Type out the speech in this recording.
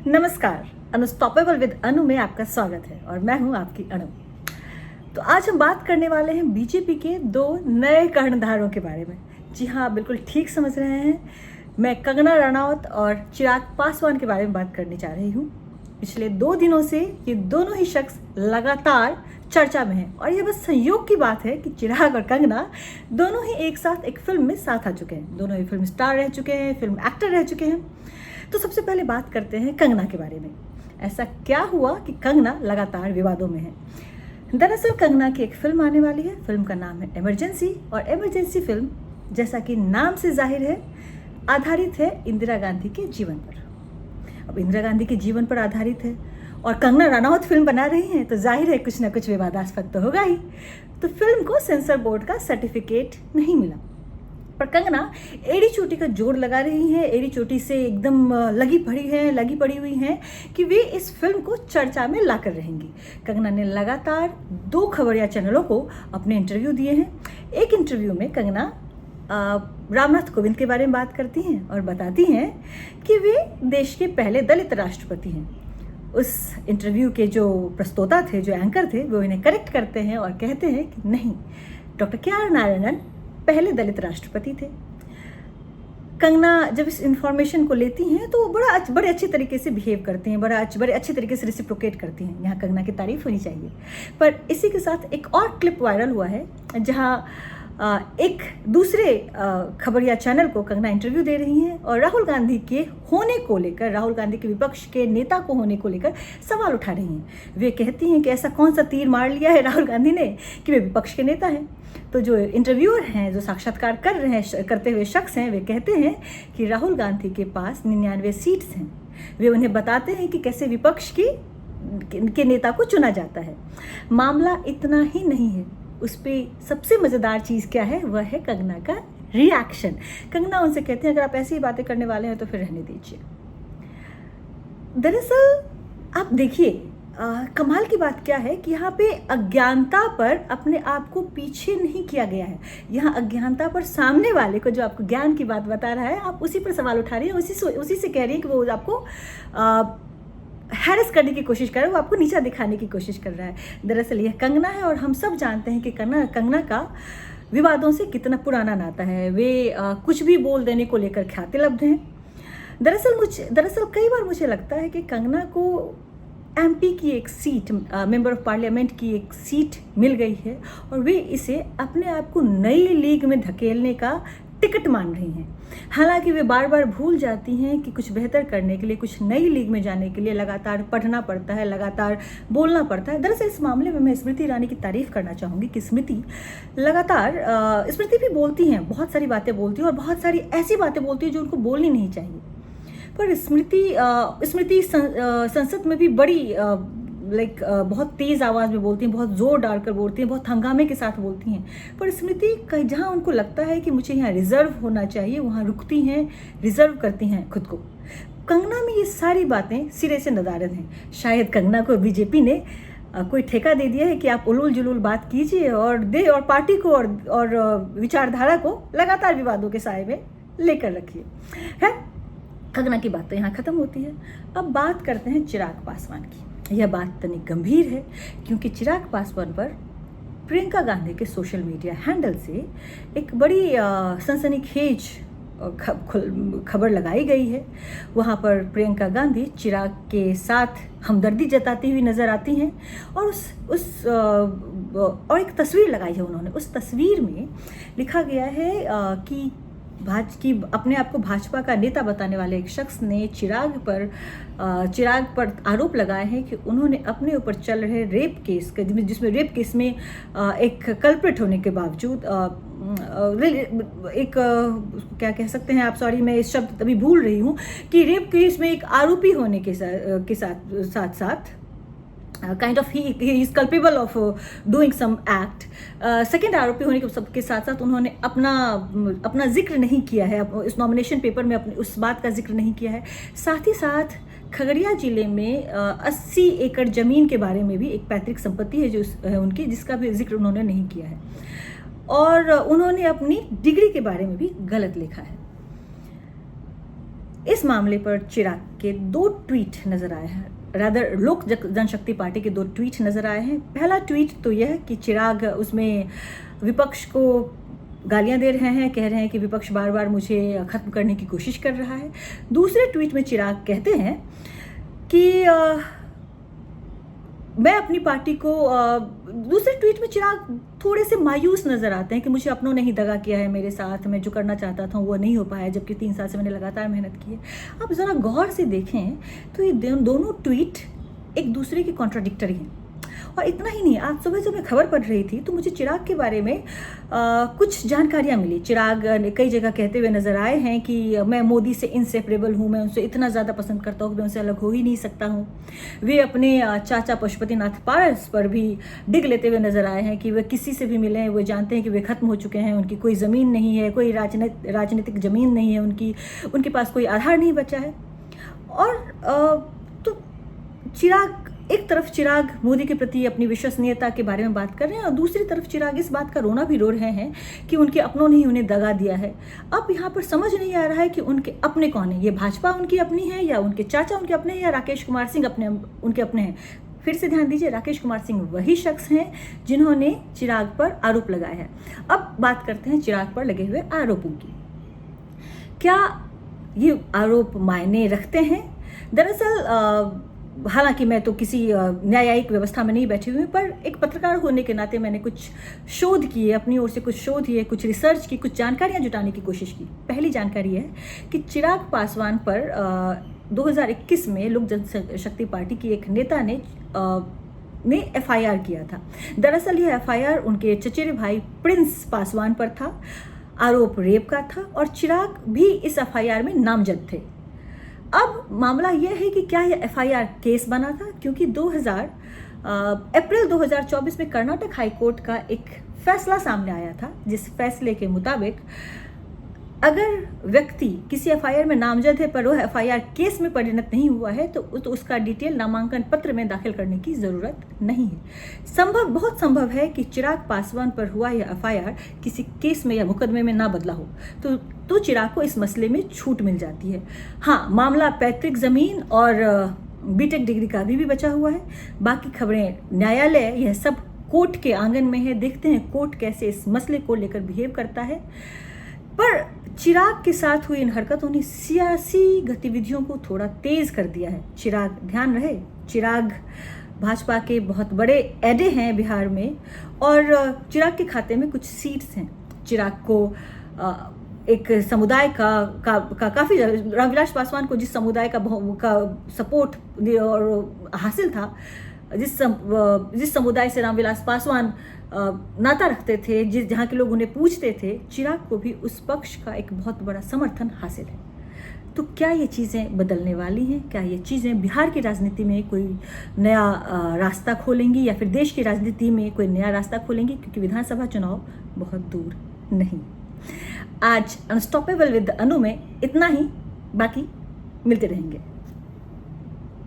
नमस्कार, unstoppable with अनु में आपका स्वागत है और मैं हूं आपकी अनु। तो आज हम बात करने वाले हैं बीजेपी के दो नए कर्णधारों के बारे में। जी हाँ, आप बिल्कुल ठीक समझ रहे हैं, मैं कंगना रनौत और चिराग पासवान के बारे में बात करने जा रही हूँ। पिछले 2 दिनों से ये दोनों ही शख्स लगातार चर्चा में हैं और ये बस संयोग की बात है कि चिराग और कंगना दोनों ही एक साथ एक फिल्म में साथ आ चुके हैं। दोनों ही फिल्म स्टार रह चुके हैं, फिल्म एक्टर रह चुके हैं। तो सबसे पहले बात करते हैं कंगना के बारे में। ऐसा क्या हुआ कि कंगना लगातार विवादों में है? दरअसल कंगना की एक फिल्म आने वाली है। फिल्म का नाम है इमरजेंसी और इमरजेंसी फिल्म, जैसा कि नाम से जाहिर है, आधारित है इंदिरा गांधी के जीवन पर। अब इंदिरा गांधी के जीवन पर आधारित है और कंगना रनौत फिल्म बना रही हैं, तो जाहिर है कुछ ना कुछ विवादास्पद तो होगा ही। तो फिल्म को सेंसर बोर्ड का सर्टिफिकेट नहीं मिला, पर कंगना एड़ी चोटी का जोर लगा रही हैं, एड़ी चोटी से एकदम लगी पड़ी हुई हैं कि वे इस फिल्म को चर्चा में लाकर रहेंगी। कंगना ने लगातार 2 खबरिया चैनलों को अपने इंटरव्यू दिए हैं। एक इंटरव्यू में कंगना रामनाथ कोविंद के बारे में बात करती हैं और बताती हैं कि वे देश के पहले दलित राष्ट्रपति हैं। उस इंटरव्यू के जो प्रस्तोता थे, जो एंकर थे, वो इन्हें करेक्ट करते हैं और कहते हैं कि नहीं, डॉक्टर के.आर. नारायणन पहले दलित राष्ट्रपति थे। कंगना जब इस इंफॉर्मेशन को लेती हैं तो बड़े अच्छे तरीके से बिहेव करती हैं, बड़े अच्छे तरीके से रेसिप्रोकेट करती हैं। यहाँ कंगना की तारीफ होनी चाहिए। पर इसी के साथ एक और क्लिप वायरल हुआ है जहाँ एक दूसरे खबरिया चैनल को कंगना इंटरव्यू दे रही हैं और राहुल गांधी के होने को लेकर, राहुल गांधी के विपक्ष के नेता को होने को लेकर सवाल उठा रही हैं। वे कहती हैं कि ऐसा कौन सा तीर मार लिया है राहुल गांधी ने कि वे विपक्ष के नेता हैं। तो जो इंटरव्यूअर हैं, जो साक्षात्कार करते हुए शख्स हैं, वे कहते हैं कि राहुल गांधी के पास 99 सीट्स हैं। वे उन्हें बताते हैं कि कैसे विपक्ष के नेता को चुना जाता है। मामला इतना ही नहीं है, उस पर सबसे मज़ेदार चीज़ क्या है, वह है कंगना का रिएक्शन। कंगना उनसे कहते हैं अगर आप ऐसी ही बातें करने वाले हैं तो फिर रहने दीजिए। दरअसल आप देखिए, कमाल की बात क्या है कि यहाँ पे अज्ञानता पर अपने आप को पीछे नहीं किया गया है। यहाँ अज्ञानता पर सामने वाले को, जो आपको ज्ञान की बात बता रहा है, आप उसी पर सवाल उठा रही हैं, उसी से कह रही हैं कि वो आपको हैरेस करने की कोशिश कर रहा है, वो आपको नीचा दिखाने की कोशिश कर रहा है। दरअसल यह कंगना है और हम सब जानते हैं कि कंगना का विवादों से कितना पुराना नाता है। वे कुछ भी बोल देने को लेकर ख्यातिलब्ध हैं। दरअसल कई बार मुझे लगता है कि कंगना को एमपी की एक सीट, मेंबर ऑफ पार्लियामेंट की एक सीट मिल गई है और वे इसे अपने आप को नई लीग में धकेलने का टिकट मान रही हैं। हालांकि वे बार बार भूल जाती हैं कि कुछ बेहतर करने के लिए, कुछ नई लीग में जाने के लिए लगातार पढ़ना पड़ता है, लगातार बोलना पड़ता है। दरअसल इस मामले में मैं स्मृति ईरानी की तारीफ करना चाहूँगी कि स्मृति भी बोलती हैं, बहुत सारी बातें बोलती हैं और बहुत सारी ऐसी बातें बोलती हैं जो उनको बोलनी नहीं चाहिए। पर स्मृति संसद में भी बड़ी बहुत तेज़ आवाज़ में बोलती हैं, बहुत ज़ोर डालकर बोलती हैं, बहुत हंगामे के साथ बोलती हैं। पर स्मृति जहाँ उनको लगता है कि मुझे यहाँ रिजर्व होना चाहिए, वहाँ रुकती हैं, रिजर्व करती हैं खुद को। कंगना में ये सारी बातें सिरे से नदारद हैं। शायद कंगना को बीजेपी ने कोई ठेका दे दिया है कि आप उलूल जुलूल बात कीजिए और पार्टी को और विचारधारा को लगातार विवादों के साए में लेकर रखिए। है, कंगना की बात तो यहाँ ख़त्म होती है। अब बात करते हैं चिराग पासवान की। यह बात तनिक गंभीर है क्योंकि चिराग पासवान पर प्रियंका गांधी के सोशल मीडिया हैंडल से एक बड़ी सनसनीखेज खबर लगाई गई है। वहाँ पर प्रियंका गांधी चिराग के साथ हमदर्दी जताती हुई नज़र आती हैं और और एक तस्वीर लगाई है उन्होंने। उस तस्वीर में लिखा गया है कि अपने आप को भाजपा का नेता बताने वाले एक शख्स ने चिराग पर आरोप लगाए हैं कि उन्होंने अपने ऊपर चल रहे रेप केस, जिसमें रेप केस में एक कल्प्रिट होने के बावजूद क्या कह सकते हैं आप, सॉरी मैं इस शब्द अभी भूल रही हूँ, कि रेप केस में एक आरोपी होने के साथ kind of he is culpable of doing some act. Second आरोपी होने के साथ साथ उन्होंने अपना जिक्र नहीं किया है, इस नॉमिनेशन पेपर में अपनी उस बात का जिक्र नहीं किया है। साथ ही साथ खगड़िया जिले में 80 एकड़ ज़मीन के बारे में भी एक पैतृक संपत्ति है जो उनकी, जिसका भी जिक्र उन्होंने नहीं किया है। और उन्होंने अपनी डिग्री के बारे में भी गलत लिखा है। इस मामले पर चिराग के 2 ट्वीट नजर आए हैं, रादर लोक जनशक्ति पार्टी के 2 ट्वीट नजर आए हैं। पहला ट्वीट तो यह है कि चिराग उसमें विपक्ष को गालियां दे रहे हैं, कह रहे हैं कि विपक्ष बार बार मुझे खत्म करने की कोशिश कर रहा है। दूसरे ट्वीट में चिराग कहते हैं कि मैं अपनी पार्टी को दूसरे ट्वीट में चिराग थोड़े से मायूस नजर आते हैं कि मुझे अपनों ने ही दगा किया है मेरे साथ, मैं जो करना चाहता था वो नहीं हो पाया, जबकि 3 साल से मैंने लगातार मेहनत की है। आप ज़रा गौर से देखें तो ये दोनों ट्वीट एक दूसरे के कॉन्ट्राडिक्टरी हैं। और इतना ही नहीं, आज सुबह जब मैं खबर पढ़ रही थी तो मुझे चिराग के बारे में कुछ जानकारियां मिली। चिराग ने कई जगह कहते हुए नजर आए हैं कि मैं मोदी से इनसेपरेबल हूं, मैं उनसे इतना ज़्यादा पसंद करता हूं कि मैं उनसे अलग हो ही नहीं सकता हूं। वे अपने चाचा पशुपतिनाथ पारस पर भी डिग लेते हुए नजर आए हैं कि वे किसी से भी मिलें वो जानते हैं कि वे खत्म हो चुके हैं, उनकी कोई ज़मीन नहीं है, कोई राजनीतिक ज़मीन नहीं है, उनके पास कोई आधार नहीं बचा है। और तो चिराग, एक तरफ चिराग मोदी के प्रति अपनी विश्वसनीयता के बारे में बात कर रहे हैं और दूसरी तरफ चिराग इस बात का रोना भी रो रहे हैं कि उनके अपनों ने ही उन्हें दगा दिया है। अब यहाँ पर समझ नहीं आ रहा है कि उनके अपने कौन है, ये भाजपा उनकी अपनी है या उनके चाचा उनके अपने हैं या राकेश कुमार सिंह उनके अपने हैं। फिर से ध्यान दीजिए, राकेश कुमार सिंह वही शख्स हैं जिन्होंने चिराग पर आरोप लगाया है। अब बात करते हैं चिराग पर लगे हुए आरोपों की। क्या ये आरोप मायने रखते हैं? दरअसल हालांकि मैं तो किसी न्यायिक व्यवस्था में नहीं बैठी हुई, पर एक पत्रकार होने के नाते मैंने कुछ शोध किए, अपनी ओर से कुछ शोध किए, कुछ रिसर्च की, कुछ जानकारियां जुटाने की कोशिश की। पहली जानकारी है कि चिराग पासवान पर 2021 में लोक जनशक्ति पार्टी की एक नेता ने FIR किया था। दरअसल यह FIR उनके चचेरे भाई प्रिंस पासवान पर था। आरोप रेप का था और चिराग भी इस FIR में नामजद थे। अब मामला यह है कि क्या यह FIR केस बना था, क्योंकि अप्रैल 2024 में कर्नाटक हाई कोर्ट का एक फैसला सामने आया था, जिस फैसले के मुताबिक अगर व्यक्ति किसी FIR में नामजद है पर वह FIR केस में परिणत नहीं हुआ है तो उसका डिटेल नामांकन पत्र में दाखिल करने की जरूरत नहीं है। बहुत संभव है कि चिराग पासवान पर हुआ यह FIR किसी केस में या मुकदमे में ना बदला हो तो चिराग को इस मसले में छूट मिल जाती है। हाँ, मामला पैतृक जमीन और BTech डिग्री का भी बचा हुआ है। बाकी खबरें न्यायालय, यह सब कोर्ट के आंगन में है। देखते हैं कोर्ट कैसे इस मसले को लेकर बिहेव करता है। पर चिराग के साथ हुई इन हरकतों ने सियासी गतिविधियों को थोड़ा तेज कर दिया है। चिराग, ध्यान रहे, चिराग भाजपा के बहुत बड़े एडे हैं बिहार में और चिराग के खाते में कुछ सीट्स हैं। चिराग को एक समुदाय का काफ़ी, रामविलास पासवान को जिस समुदाय का सपोर्ट और हासिल था, जिस समुदाय से रामविलास पासवान नाता रखते थे, जहाँ के लोग उन्हें पूछते थे, चिराग को भी उस पक्ष का एक बहुत बड़ा समर्थन हासिल है। तो क्या ये चीज़ें बदलने वाली हैं? क्या ये चीज़ें बिहार की राजनीति में कोई नया रास्ता खोलेंगी या फिर देश की राजनीति में कोई नया रास्ता खोलेंगी? क्योंकि विधानसभा चुनाव बहुत दूर नहीं। आज अनस्टॉपेबल विद अनु में इतना ही, बाकी मिलते रहेंगे।